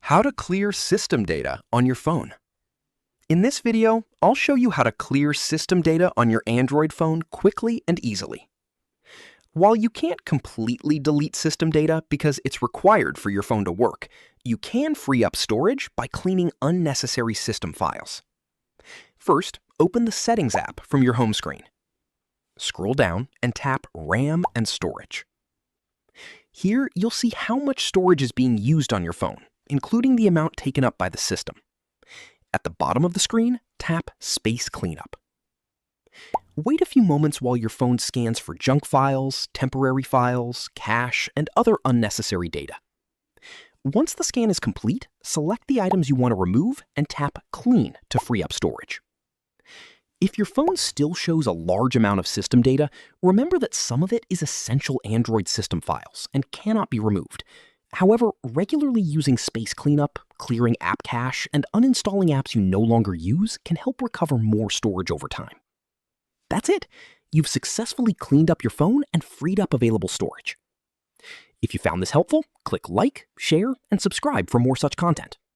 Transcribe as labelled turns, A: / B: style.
A: How to clear system data on your phone. In this video, I'll show you how to clear system data on your Android phone quickly and easily. While you can't completely delete system data because it's required for your phone to work, you can free up storage by cleaning unnecessary system files. First, open the Settings app from your home screen. Scroll down and tap RAM and Storage. Here, you'll see how much storage is being used on your phone, including the amount taken up by the system. At the bottom of the screen, tap Space Cleanup. Wait a few moments while your phone scans for junk files, temporary files, cache, and other unnecessary data. Once the scan is complete, select the items you want to remove and tap Clean to free up storage. If your phone still shows a large amount of system data, remember that some of it is essential Android system files and cannot be removed. However, regularly using Space Cleanup, clearing app cache, and uninstalling apps you no longer use can help recover more storage over time. That's it. You've successfully cleaned up your phone and freed up available storage. If you found this helpful, click like, share, and subscribe for more such content.